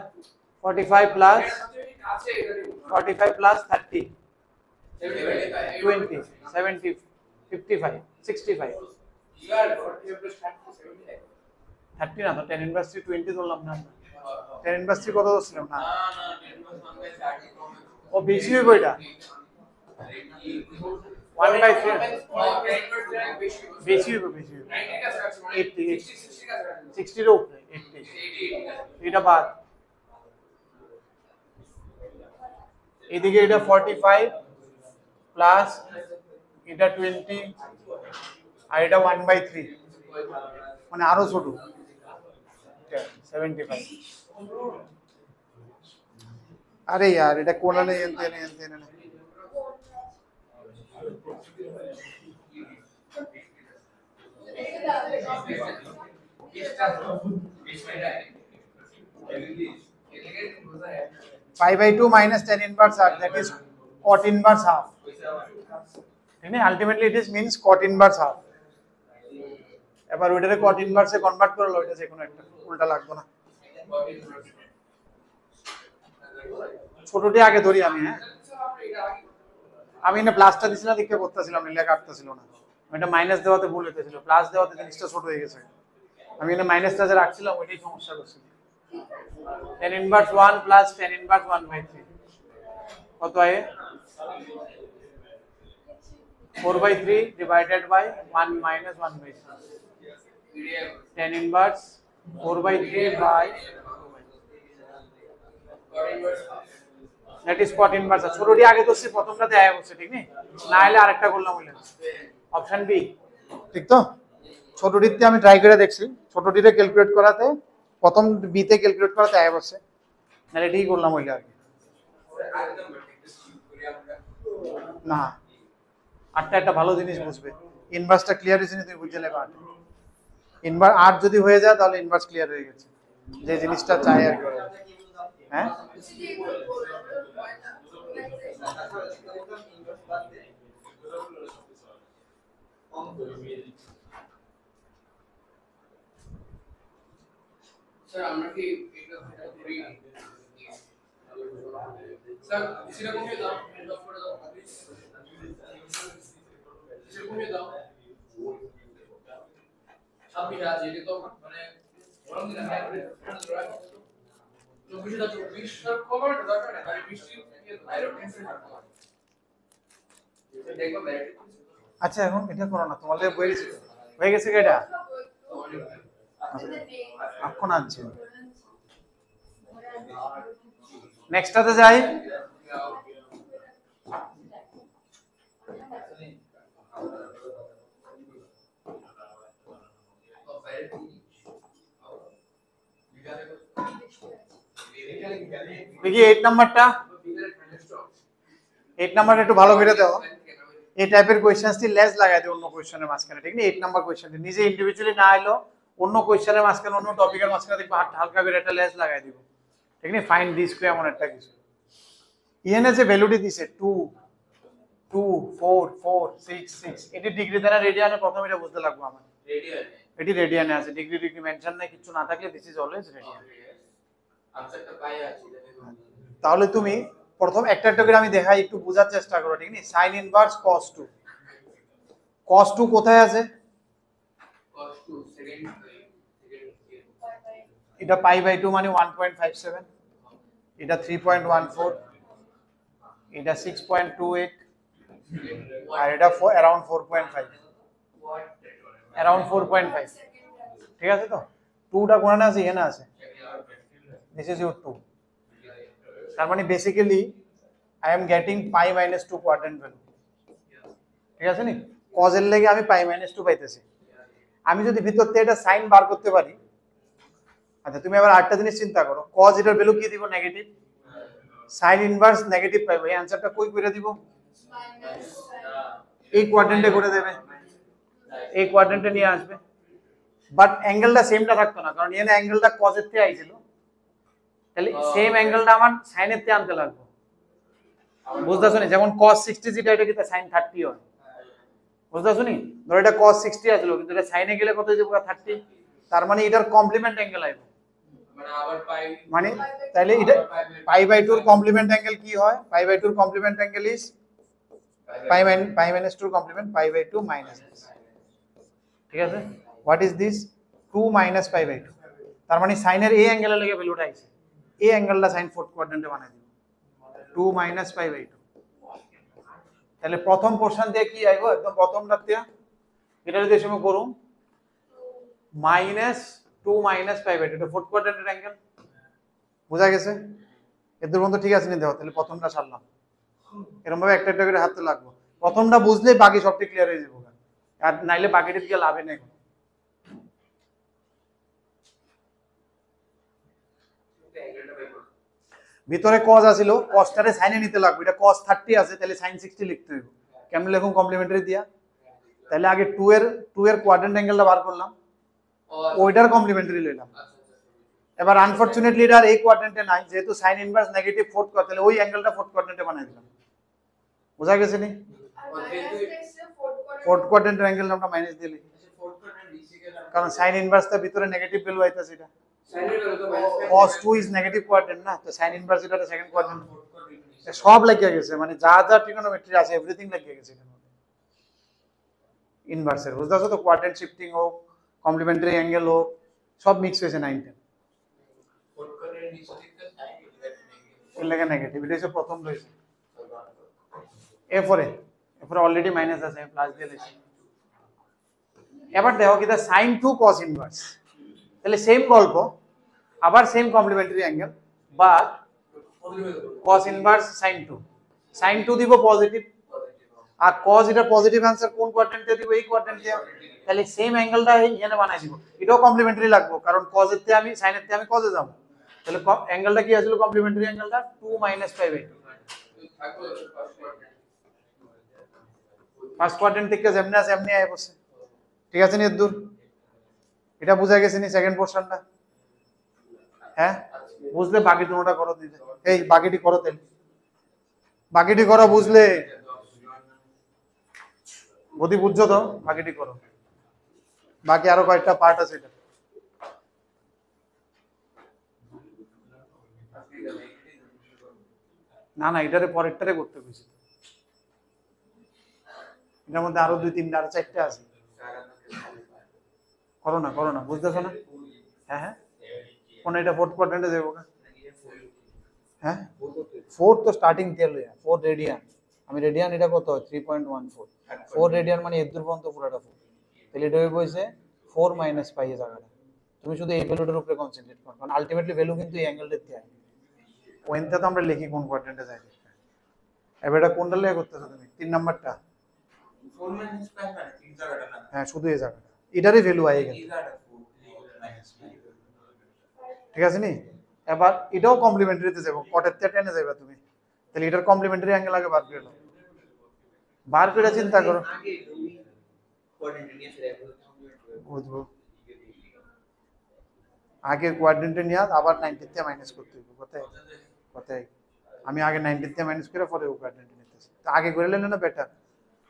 45 প্লাস 30 20 70 55 65 30 না তো tan ইনভার্স 20 ধরলাম না। tan ইনভার্স কত ধরছিলাম না? ও বেশি হইব এটা 1/3 বেশি হইব 80 60 এর উপরে 80 এটা বাদ। এদিকে এটা 45 প্লাস এটা 20 আর এটা 1/3 মানে আরো ছোট 75। আরে यार এটা কোনা নেই এনতে না। pi by 2 minus tan inverse half, that is cot inverse half. Ultimately it is means cot inverse half. এবার ওইটারে cot inverse এ কনভার্ট করে লো, এটা যে কোনো একটা, উল্টা লাগবে না। ছোটটি আগে ধরি আমি। হ্যাঁ আমি না প্লাসটা দিছি না, দেখতে করতেছিলাম না, লেখা কাটতেছিল না। এটা মাইনাস দেওয়াতে ভুল হইতেছিল, প্লাস দেওয়াতে জিনিসটা ছোট হয়ে গেছে। আমি এটা মাইনাসটা যে রাখছিলাম ওইটাই সমস্যা করছিল। tan inverse 1 plus tan inverse 1/3 কত হয়? 4/3 divided by 1 minus 1/3 tan inverse 4/3 by that is cot inverse। ছোটটি আগে ধরছি, প্রথমটাতে আয়া বলছে, ঠিক নেই? না হলে আরেকটা করলাম বলে অপশন বি, ঠিক তো? ছোটটিতে আমি ট্রাই করে দেখছি, ছোটটিতে ক্যালকুলেট করাতে প্রথম বিতে ক্যালকুলেট করাতে আয়া বলছে, নাহলে ঠিক করলাম হইলে আর কি। না আটটা একটা ভালো জিনিস বুঝবে, ইনভার্সটা ক্লিয়ার হয়েছে না, তুমি বুঝে নেবে। ইনভার্স 8 যদি হয়ে যায় তাহলে ইনভার্স ক্লিয়ার হয়ে গেছে, যে জিনিসটা চাই আর কি। হ্যাঁ স্যার আমরা কি এটা করি স্যার সেরকম কি দাও এন্ড অফ করে দাও সেরকম কি দাও 26 আছে এটা তো মানে গরম দিন আছে 24 টা 24 সব খবর দরকার না, আর 20 বাইরে টেনশন না দেখো ব্যাটারি। আচ্ছা এখন এটা করো না, তোমাদের হয়ে গেছে কি এটা? এখন আনছি, নেক্সটটাতে যাই। দেখি 8 নাম্বারটা, 8 নাম্বারটা একটু ভালো করে দাও। এই টাইপের কোশ্চেনসটি লেস লাগাই দিও অন্য কোশ্চেনের মাঝখানে, ঠিক না? 8 নাম্বার কোশ্চেনটি নিজে ইন্ডিভিজুয়ালি না আইলো, অন্য কোশ্চেনের মাঝখানে, অন্য টপিকের মাঝখানে দেখবা হালকা করে একটা লেস লাগাই দিব, ঠিক না? ফাইন্ড ডি স্কয়ার এমন একটা কিছু। ইএনএ যে ভ্যালুটি দিছে 2 2 4 4 6 6, এটি ডিগ্রিতে না রেডিয়ানে? প্রথম এটা বুঝতে লাগবে আমার। রেডিয়ানে, এটি রেডিয়ানে আছে, ডিগ্রি মেনশন নাই, কিছু না থাকলে দিস ইজ অলওয়েজ রেডিয়ান। আনসারটা পাই আছে। তাহলে তুমি প্রথম একটা একটা করে আমি দেখাই, একটু বোঝার চেষ্টা করো, ঠিক না? sin ইনভার্স cos 2, cos 2 কোথায় আছে? cos 2 সেকেন্ড এটা পাই বাই 2 মানে 1.57, এটা 3.14, এটা 6.28, আর এটা অ্যারাউন্ড 4.5, অ্যারাউন্ড 4.5, ঠিক আছে? তো 2টা কোণে আছে, এখানে আছে, দিস ইজ ইউর 2। তার মানে basically I am getting pi minus 2 quadrant value, ঠিক আছে নি? cos এর লেগে আমি পাই মাইনাস 2 পাইতেছি। আমি যদি ভিতর থেকে এটা সাইন বার করতে পারি, আচ্ছা তুমি এবার আরেকটা জিনিস চিন্তা করো, cos এটার ভ্যালু কি দিব? নেগেটিভ। sin ইনভার্স নেগেটিভ পাইবো, এই অ্যানসারটা কই করে দিব? এই কোয়াড্রেন্টে করে দেবে, এই কোয়াড্রেন্টে নিয়ে আসবে। বাট অ্যাঙ্গেলটা সেমটা থাকতো না, কারণ এখানে অ্যাঙ্গেলটা cos এর থেকে আইছিল, তাহলে সেম অ্যাঙ্গেলটা আমার sin এর থেকে আনতে লাগবে। বুঝতেছো নি? যেমন cos 60 যেটা, এটা কিন্তু sin 30 হয়। বুঝতেছো নি? ধরো এটা cos 60 আসলো, কিন্তু এটা sin এ গেলে কত হয়ে যাবে? 30। তার মানে এটার কমপ্লিমেন্ট অ্যাঙ্গেল আইবে, মানে আবার পাই, মানে তাহলে এটা পাই বাই 2 এর কমপ্লিমেন্ট অ্যাঙ্গেল কি হয়? পাই বাই 2 এর complement angle is pi minus 2 complement pi by 2 minus. ঠিক আছে, what is this? 2 minus pi by 2। তার মানে sin এর এই অ্যাঙ্গেলের লেগে ভ্যালুটা আইছে, এই অ্যাঙ্গেলটা sin ফোর্থ কোয়াড্রেন্টে বানাই দিব 2 মাইনাস পাই বাই 2। তাহলে প্রথম পোরশন দিয়ে কি আইবো? একদম প্রথমটা দিয়ে এটা যদি সময় করুম মাইনাস 2 মাইনাস পাই বাই 2, এটা ফোর্থ কোয়াড্রেন্টের অ্যাঙ্গেল। বোঝা গেছে? এদের মধ্যে ঠিক আছে নি? দেখো তাহলে প্রথমটা সারলাম, এরকম ভাবে একটা একটা করে হাতে লাগবো। প্রথমটা বুঝলে বাকি সবটি ক্লিয়ার হয়ে যাবে, আর নাইলে বাকিটা দিকে লাভে নেই। ভিতরে cos আছিল, cosটারে sin এ নিতে লাগবে, এটা cos 30 আছে, তাহলে sin 60 লিখতে হইব। কেমন লিখুম? কমপ্লিমেন্টারি দিয়া। তাহলে আগে 2 এর কোয়াড্রেন্ট অ্যাঙ্গেলটা বার করলাম, ওইটার কমপ্লিমেন্টারি লইলাম। এবার আনফরচুনেটলি এটা আর এই কোয়াড্রেন্টে নাই, যেহেতু sin inverse negative fourth quadrant, তাহলে ওই অ্যাঙ্গেলটা ফোর্থ কোয়াড্রেন্টে বানাই দিলাম। বোঝা গেছে নি? ফোর্থ কোয়াড্রেন্টের অ্যাঙ্গেল আমরা মাইনাস দিলি, কারণ sin ইনভার্সটা ভিতরে নেগেটিভ ভ্যালু আইতাছে, এটা cos 2 ইজ নেগেটিভ কোয়াড্রেন্ট না, তো sin ইনভার্স এটা সেকেন্ড কোয়াড্রেন্ট। সব লাগিয়ে গেছে, মানে যা যা ট্রিগোনোমেট্রি আছে এভরিথিং লাগিয়ে গেছে এখানে ইনভার্সের। বুঝতেছো তো? কোয়াড্রেন্ট শিফটিং হোক, কমপ্লিমেন্টারি অ্যাঙ্গেল হোক, সব মিক্স হয়েছে 9 10 এর লাগে নেগেটিভ। এটা হচ্ছে প্রথম রয়েছে, এরপরে অলরেডি মাইনাস আছে, প্লাস দিয়ে দিয়েছি। এবার দেখো কি sin 2 cos ইনভার্স, তাহলে সেম গল্প, আবার same complimentary angle, but cos inverse sin 2 দিব পজিটিভ, আর cos এটা পজিটিভ অ্যানসার কোন কোয়াড্রেন্টে দিব? এই কোয়াড্রেন্টে। তাহলে সেম অ্যাঙ্গেলটা এখানে বানাই দিব, এটাও কমপ্লিমেন্টারি লাগবে, কারণ cos এর থেকে আমি sin এর থেকে আমি cos এ যাব। তাহলে অ্যাঙ্গেলটা কি আসলে কমপ্লিমেন্টারি অ্যাঙ্গেলটা 2 minus pi by 2। First quadrant থেকে যেমনি আছে এমনি আয় বসে। ঠিক আছে নি? দূর এটা বুঝা গেছে নি? সেকেন্ড পোরশনটা হ্যাঁ বুঝলে বাকি তোমরা করো দিতে। এই বাকিটি করো, তাহলে বাকিটি করো, বুঝলে গতি বুঝছো তো? বাকিটি করো, বাকি আরো কয়েকটা পার্ট আছে এটা। না না, এটারে পরেরটারে করতে কইছি, এটার মধ্যে আরো 2 3 আর 4টা আছে। করো না, বুঝতেছো না? হ্যাঁ হ্যাঁ, কোন এটা ফোর্থ কোয়াড্রেন্টে যাবো না? হ্যাঁ, ফোর্থ তো স্টার্টিং তেল 4 রেডিয়ান, আমি রেডিয়ান এটা কত 3.14, 4 রেডিয়ান মানে এর দূর পর্যন্ত পুরোটা 4, তাহলে এটা হইছে 4 মাইনাস পাই এর জায়গাটা। তুমি শুধু এই ভ্যালুটার উপরে কনসেন্ট্রেট করো, কারণ আলটিমেটলি ভ্যালু কিন্তু এই অ্যাঙ্গেলটার থেকে আসে। ওইটা তো আমরা লিখি কোন কোয়াড্রেন্টে যায়। এবার এটা কোনটা লিখে করতেছো তুমি? 3 নাম্বারটা। 4 মাইনাস পাই মানে 3 জায়গাটা না, হ্যাঁ শুধু এই জায়গাটা, এটারই ভ্যালু আই গেল। ঠিক আছে নি? এবার এটাও কমপ্লিমেন্টারিতে যাবো, কটের থেকে টেনে যাবে তুমি, তাহলে এটার কমপ্লিমেন্টারি অ্যাঙ্গেল আগে বার করে নাও। বার করে চিন্তা করো, বুঝবো আগে কোয়াড্রেন্টে নিয়ে আবার 90 থেকে মাইনাস করতে হবে। কোথায় আমি আগে 90 থেকে মাইনাস করে পরে কোয়াড্রেন্টে নিতেছি, তো আগে করে নিলে না বেটার,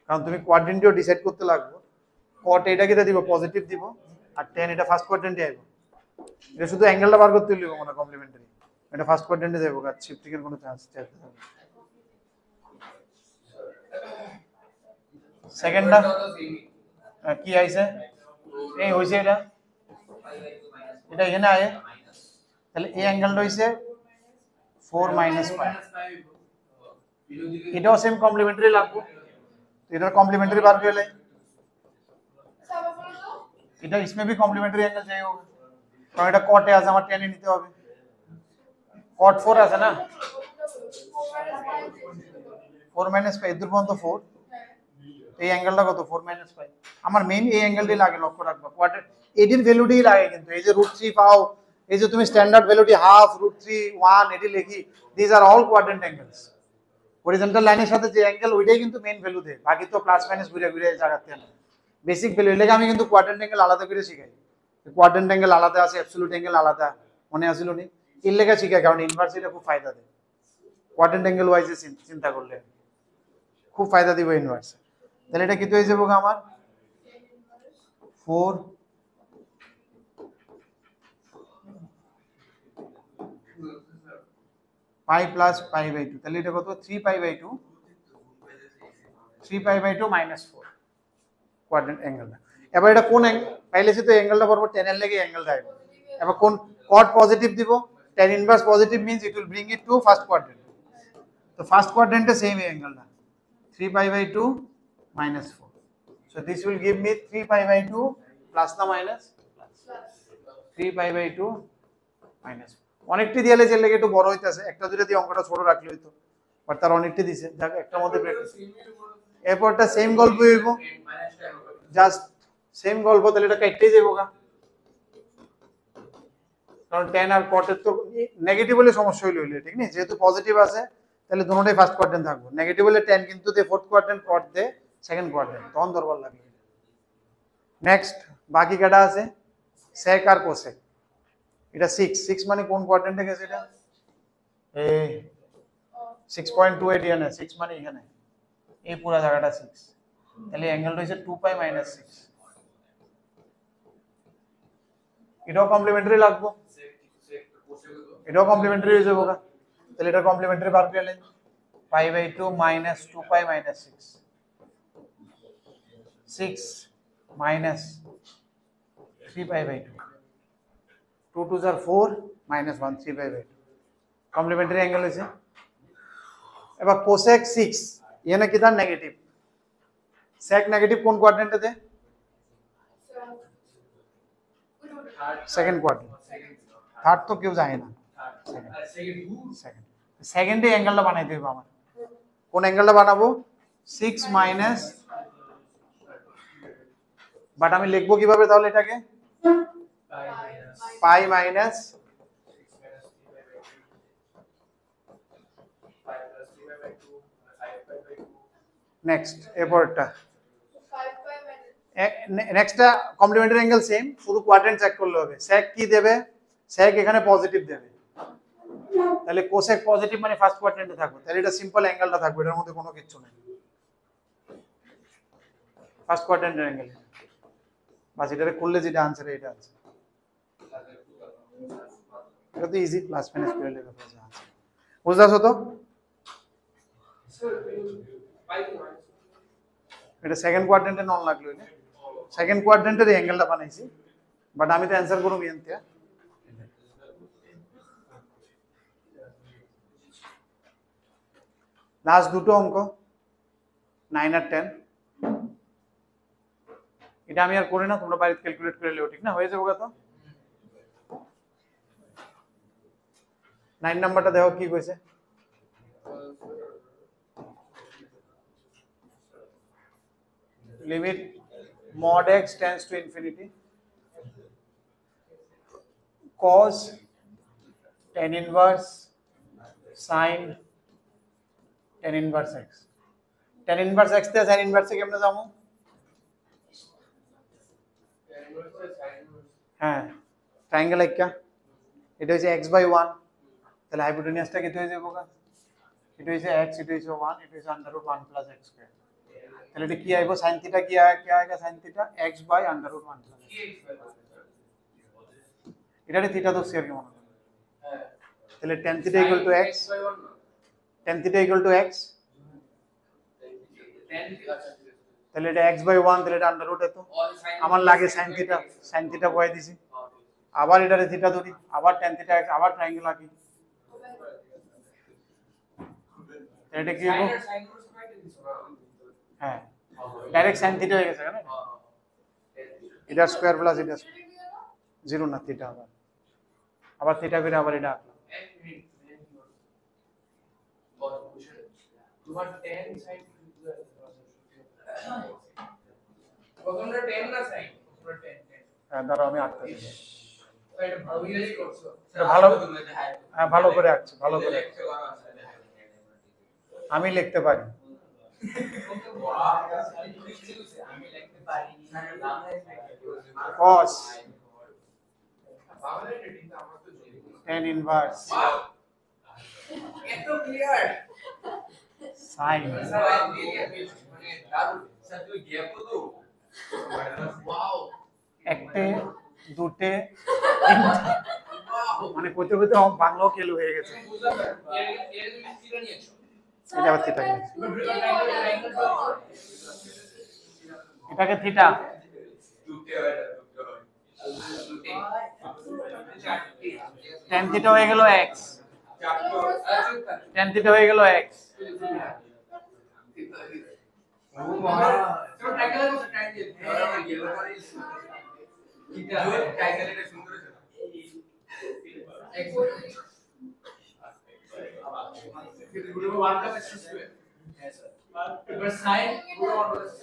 কারণ তুমি কোয়াড্রেন্টেও ডিসাইড করতে লাগবে। কট এটা কি দিব? পজিটিভ দিব, আর 10 এটা ফার্স্ট কোয়াড্রেন্টে আইবো। এটা শুধু অ্যাঙ্গেলটা বার করতে হইব মানে কমপ্লিমেন্টারি, এটা ফার্স্ট কোয়াড্রেন্টে যাবো, আর শিফটিং এর কোনো চান্স থাকবে না। সেকেন্ডটা কি আইছে? এই হইছে এটা, এটা এখানে আয়, তাহলে এই অ্যাঙ্গেলটা হইছে 4 মাইনাস পাই, এটাও সেম কমপ্লিমেন্টারি লাগবে, এটার কমপ্লিমেন্টারি বার করে এটা इसमें भी কমপ্লিমেন্টারি অ্যাঙ্গেল চাই হোক, কারণ এটা কটে আছে, আমার টেনে নিতে হবে। কট 4 আছে না, 4 মাইনাস পাই দূর পর্যন্ত 4, এই অ্যাঙ্গেলটা কত? 4 মাইনাস পাই। আমার মেইন এই অ্যাঙ্গেলটাই লাগে, লক্ষ্য রাখবা কোয়াড্রেন্ট এটির ভ্যালুটাই লাগে, কিন্তু এই যে √3 পাও এই যে তুমি স্ট্যান্ডার্ড ভ্যালুটি হাফ, √3, 1 এটি লিখি, this are all quadrant angles. Horizontal লাইনের সাথে যে অ্যাঙ্গেল ওইটাই কিন্তু মেইন ভ্যালু দেয়, বাকি তো প্লাস মাইনাস ঘুরে ঘুরে জায়গাতে আনে। বেসিক ভ্যালু এর লেগে আমি কিন্তু কোয়াড্রেন্ট অ্যাঙ্গেল আলাদা করে শিখাই। কোয়াড্রেন্ট অ্যাঙ্গেল আলাদা আছে, অ্যাবসলিউট অ্যাঙ্গেল আলাদা, মনে আসিল নি? এর লেগে শিখাই, কারণ ইনভার্স এটা খুব ফায়দা দেয়। কোয়াড্রেন্ট অ্যাঙ্গেল ওয়াইজে চিন্তা করলে খুব ফায়দা দিব ইনভার্স। তাহলে এটা কি হয়ে যাবো আমার 4 পাই প্লাস পাই বাই 2, তাহলে এটা কত 3 pi by 2, 3 pi by 2 minus 4 quadrant অ্যাঙ্গেলটা। এবার এটা কোন অ্যাঙ্গেল পাইলেছি, তো অ্যাঙ্গেলটা বরাবর tan এর লেগে অ্যাঙ্গেলটা আইবে। এবার কোন কট পজিটিভ দিব, tan inverse positive means it will bring it to first quadrant. তো ফার্স্ট কোয়াড্রেন্টে সেম অ্যাঙ্গেলটা 3 pi by 2 minus 4. So this will give me 3 pi by 2 plus the minus 3 pi by 2 minus 4. অনেকটি দিলে যে লেগে একটু বড় হইতাছে, একটা দুটো দিয়ে অঙ্কটা ছোট রাখলে হইতো, বাট তার অনেকটি দিছে, যাক একটার মধ্যে প্র্যাকটিস। এরপরটা সেম গল্প হইব, জাস্ট সেম গল্প, তাহলে এটা কাটতেই যাবো গা, কারণ tan আর cot এর তো নেগেটিভ হলে সমস্যা হইলো, ঠিক না? যেহেতু পজিটিভ আছে তাহলে দুটোটাই ফার্স্ট কোয়াড্রেন্ট থাকবে, নেগেটিভ হলে tan কিন্তু দে ফোর্থ কোয়াড্রেন্ট, cot দে সেকেন্ড কোয়াড্রেন্ট, তখন দরবার লাগবে। নেক্সট বাকি কাটা আছে sec আর cosec, এটা 6 মানে কোন কোয়াড্রেন্টে গেছে? এটা এই 6.28 এখানে, 6 মানে এখানে এই পুরো জায়গাটা 6, তাহলে অ্যাঙ্গেলটা হইছে 2 পাই মাইনাস 6। এটাও কমপ্লিমেন্টারি লাগবে, এটাও কমপ্লিমেন্টারি হয়ে যাবো, তাহলে এটা কমপ্লিমেন্টারি বার করে নেন, pi by 2 minus 2 pi minus 6 minus 3 pi by 2, 2 2 are 4 minus 1 3 pi by 2 complementary angle হয়েছে। এবার কোসেক 6 এখানে কি তার নেগেটিভ, সেক নেগেটিভ কোন কোয়াড্রেন্টে দে? সেকেন্ড কোয়াড্রেন্ট, থার্ড তো কেউ যায় না, সেকেন্ডে অ্যাঙ্গেলটা বানাই দেব আমার, কোন অ্যাঙ্গেলটা বানাবো? 6 মাইনাস, বাট আমি লিখবো কিভাবে তাহলে এটাকে? পাই মাইনাস নেক্সট, এরপরটা নেক্সটটা কমপ্লিমেন্টারি অ্যাঙ্গেল সেম, শুধু কোয়াড্রেন্ট চেক করলে হবে। sec কি দেবে? sec এখানে পজিটিভ দেবে, তাহলে কোসেক পজিটিভ মানে ফার্স্ট কোয়াড্রেন্টে থাকবে, তাহলে এটা সিম্পল অ্যাঙ্গেলটা থাকবে, এর মধ্যে কোনো কিছু নেই, ফার্স্ট কোয়াড্রেন্টের অ্যাঙ্গেল। বাস এটারে করলে যেটা আনসার এটা আছে, এটা তো ইজি, প্লাস মাইনাস করে লেখা আছে, বুঝছো তো? এটা সেকেন্ড কোয়াড্রেন্টে নন লাগলো, এটা সেকেন্ড কোয়াড্রেন্টের অ্যাঙ্গেলটা বানাইছি, বাট আমি তো অ্যানসার করব এনতে। লাস্ট দুটো অঙ্ক 9 আর 10, এটা আমি আর করি না, তোমরা বাড়িতে ক্যালকুলেট করে লিও, ঠিক না? হয়ে যাবে কত? 9 নাম্বারটা দেখো কি কইছে, limit mod x tends to infinity cos tan inverse sin tan inverse x, tan inverse x তে sin inverse এ কেমনে যাবো? হ্যাঁ ট্রায়াঙ্গেল একটা, এটা হচ্ছে x/1, তাহলে হাইপোটেনিয়াসটা কি হয়ে যাবে? এটা হচ্ছে x, এটা হচ্ছে 1, এটা হচ্ছে √1 + x², তাহলে এটা কি আইবো? sin থিটা কি আएगा? sin থিটা x/√1 + x, এটারে থিটা তো শেয়ার কেমন হবে? তাহলে tan theta = x, tan theta = x, তাহলে এটা x/1, তাহলে এটা √ এত, আমার লাগে sin থিটা বসাই দিছি, আবার এটারে থিটা ধরি, আবার tan থিটা x, আবার ট্রায়াঙ্গেল আঁকি, এটা কি হবে? হ্যাঁ ডাইরেক্ট sin থিটা হয়ে গেছে না, এটা স্কয়ার প্লাস এটা 0 না থিটা, আবার থিটা করে আবার এটা আঁকলাম, তোমার 10 sin প্রথমটা 10 না sin? পুরো 10 হ্যাঁ দাঁড়াও আমি আঁকতেছি, এটা ভালো ইংরেজি করছো এটা ভালো, হ্যাঁ ভালো করে আঁকছে, ভালো করে আঁকছে। আমি লিখতে পারি। আমি লিখতে পারি cos বাংলায় রেটিং আমার তো tan inverse এত ক্লিয়ার sin স্যার মানে দারুণ স্যার তুই গ্যাপ তো ওয়াও একটে দুটে তিনটে, মানে কইতে কইতে আমার বাংলাও কেলু হয়ে গেছে। বুঝলাম এর এর তুমি কিরা নিয়েছো এটা আবার থিটা, এটাকে থিটা, tan থিটা হয়ে গেল x, tan থিটা হয়ে গেল x।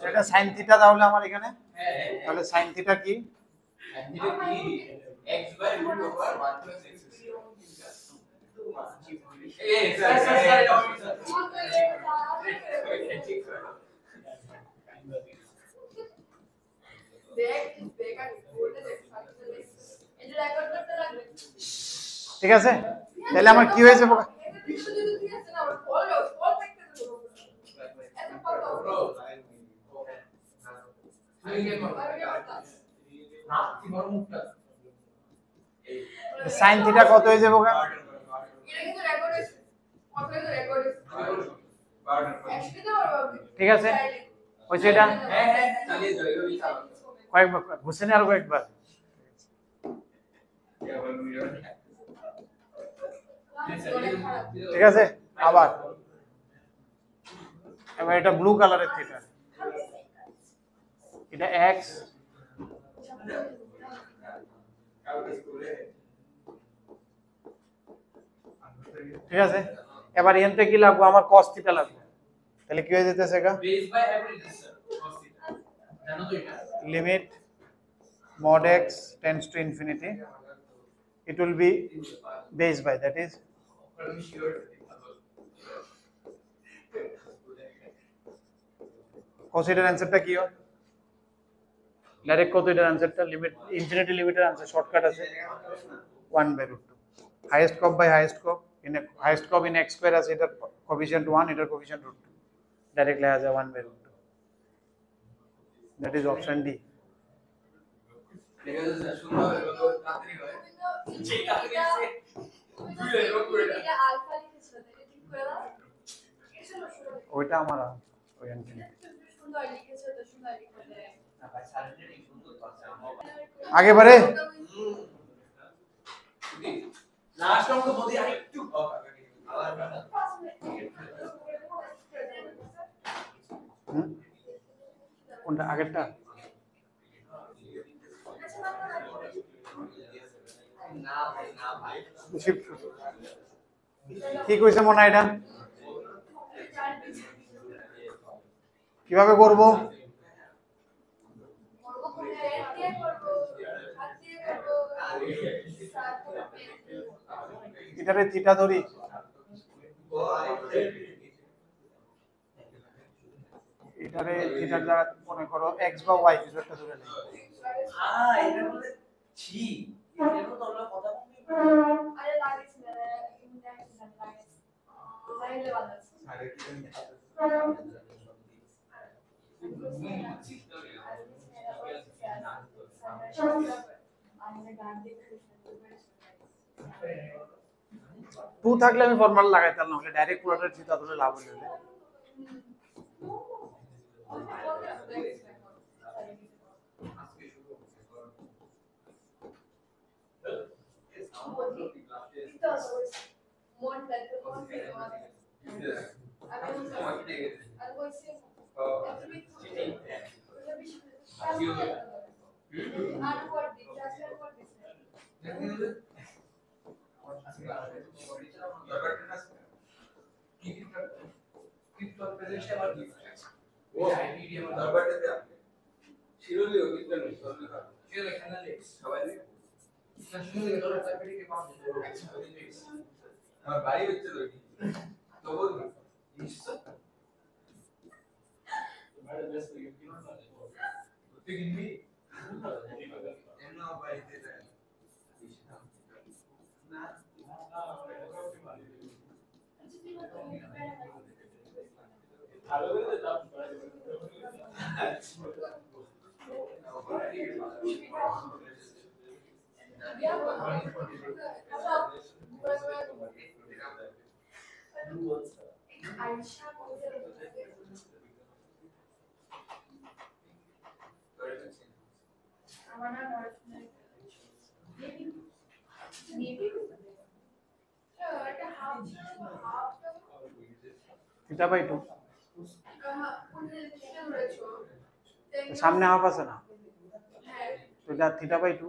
এটা sin থিটা, তাহলে আমার এখানে তাহলে sin থিটা কি? ঠিক আছে, তাহলে আমার কি হয়েছে? sin থিটা কত হয়ে যাবে? ঠিক আছে, হয়েছে এটা? কয়েকবার হোসেন আর কয়েকবার। ঠিক আছে, আবার এবার এটা ব্লু কালারের থিটা, এটা x, ঠিক আছে। এবার এখান থেকে কি লাগবে? আমার cos থিটা লাগবে। তাহলে কি হয়ে যেতেছে? এটা base by everything sir cos theta জানো তো এটা limit mod x tends to infinity, it will be base by, that is আমি শিওর cos এর অ্যানসারটা কি হয়? ডাইরেক্ট কত এটার অ্যানসারটা? লিমিট ইনফিনিটি লিমিটের অ্যানসার শর্টকাট আছে 1/√2, highest coeff by highest coeff, in highest coeff in x square আছে, এটার কোএফিসিয়েন্ট 1, এটার কোএফিসিয়েন্ট √2, ডাইরেক্ট লেখা যায় 1/√2, দ্যাট ইজ অপশন ডি। দেখা যাচ্ছে সুন্দর তাড়াতাড়ি হয় যে তাড়াতাড়ি আছে দুই এরকম করে এটা আলফা লিখেছিল তাহলে ঠিক করে দাও এটা হলো শুরু ওইটা আমার ওই ইনফিনিটি। সুন্দর লিখেছে তো সুন্দর লিখেছে না ভাই সারেন্ডারিং সুন্দর তো আছে আগে বারে লাস্ট অঙ্ক বলি আরেকটু আবার কোনটা আগেরটা? না ভাই না ভাই কি কইছে মনে হয় এটা? কিভাবে করব? এটারে থিটা ধরি, এটারে থিটার জায়গা মনে করো x বা y কিছু একটা ধরে নেই। হ্যাঁ এটা বলে ছি এটা তো আমরা কথা বলি আরে লাগিস না ইনডেক্স না লাগিস লাইলে বানাস টু থাকলে আমি ফর্মুলা লাগাইতাম, না হলে ডাইরেক্ট পুরোটা থিটা ধরে লাভ হইলো। বাড়ি হচ্ছে তো বল তুই কিনবি এমন বাড়িতে না ভালো করে দাও থিটা বাই 2 সামনে হাফ আছে না তো এটা থিটা বাই 2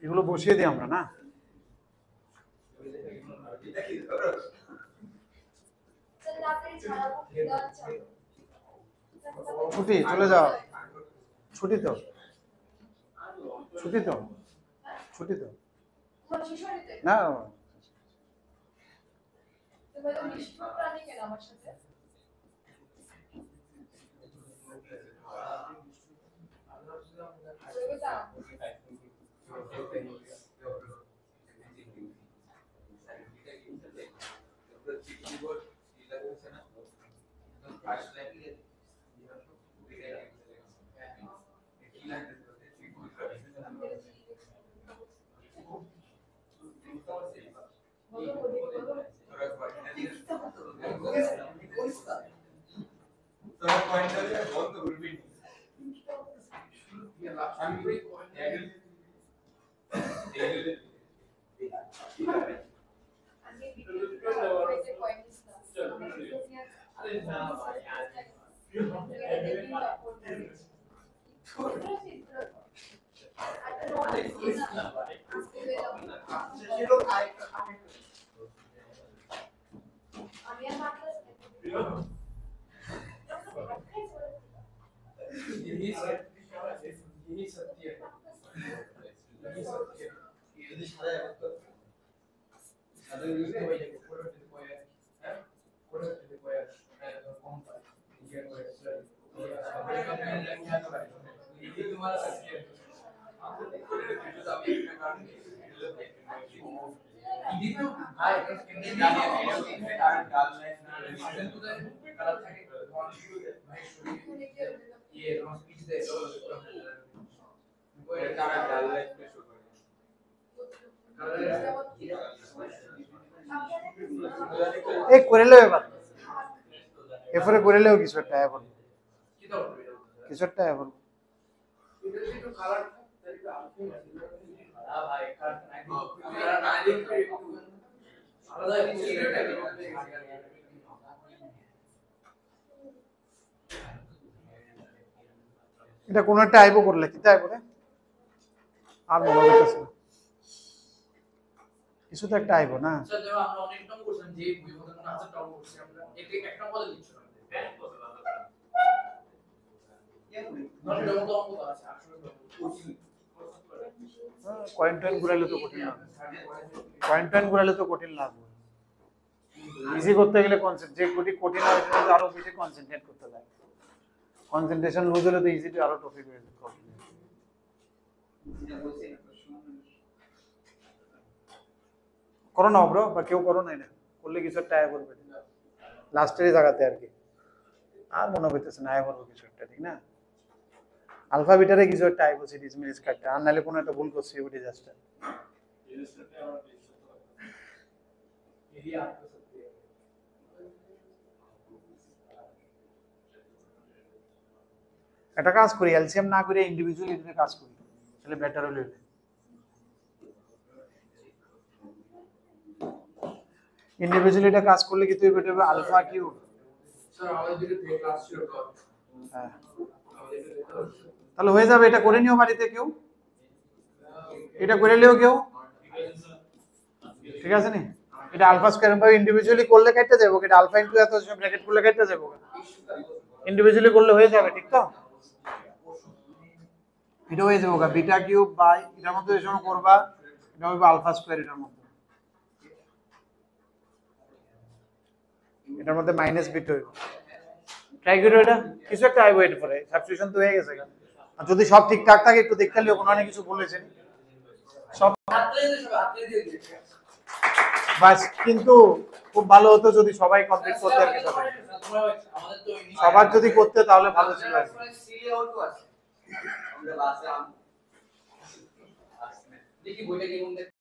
এগুলো বসিয়ে দিই আমরা না ছুটি চলে যাও ছুটি তো ছুটি তো ছুটি তো না তোরা পয়েন্টটা বন্ধ করবি আমি এই করে লেও এবার এরপরে করে লেও কিছু একটা এখন কিছু একটা এখন এটা কোন একটা আইবো করলে কি তাই বলে আর মনে হচ্ছে না কিছু তো একটা আইবো না স্যার দেখো আমরা অনেক টার্ম করছিলাম যে বই মধ্যে কোন আছে টার্ম করছি আমরা একটা পদে লিখছি নট ডবল তো অঙ্ক আছে আসলে কয়েন টয়েন ঘুরাইলে তো কঠিন লাগবে কয়েন টয়েন ঘুরাইলে তো কঠিন লাগবে ইজি করতে গেলে যে কঠিন হয় সেটা আরো বেশি কনসেন্ট্রেট করতে লাগে কনসেন্ট্রেশন লুজ হলে তো ইজি আরো টপিক হয়ে যাবে করো না ব্রো বা কেউ করো নাই না করলে কিছু একটা আয় করবে লাস্টের জায়গাতে আর কি আর মনে হইতেছে না আয় করবো কিছু একটা ঠিক না আলফা বিটারে কিছু একটা আয় করছি ডিসমিস কাটটা আর নাহলে কোনো একটা ভুল করছি ওই ডিজাস্টার একটা কাজ করি এলসিএম না করে ইন্ডিভিজুয়ালি এখানে কাজ করি তাহলে বেটার হলে ইন্ডিভিজুয়ালি এটা কাজ করলে কি তুই বেটার আলফা কিউব স্যার আমাদের দিকে থেকে ক্লাস ছিল তো হ্যাঁ আমাদের দিকে তো তাহলে হয়ে যাবে, এটা করে নিও বাড়িতে কেউ, এটা করে নিও কেউ, ঠিক আছে নি? এটা আলফা স্কয়ার ভাবে ইন্ডিভিজুয়ালি করলে কেটে যাবে, এটা আলফা ইনটু এত ব্র্যাকেট করলে কেটে যাবে, ইন্ডিভিজুয়ালি করলে হয়ে যাবে, ঠিক তো? এটা হয়ে যাবে বিটা কিউব বাই এটার মধ্যে এই সময় করবা, এটা হবে আলফা স্কয়ার, এটার মধ্যে মাইনাস বিট হইব, ট্রাই করো এটা, কিছু একটা আইবো এর পরে, সাবস্টিটিউশন তো হয়ে গেছে। আর যদি সব ঠিকঠাক থাকে একটু দেখতে লিও, কোনো অনেক কিছু বলেছেন সব বাস, কিন্তু খুব ভালো হতো যদি সবাই কমপ্লিট করতে আর কি, সবার যদি করতে তাহলে ভালো ছিল আর কি। দেখি বইটা কি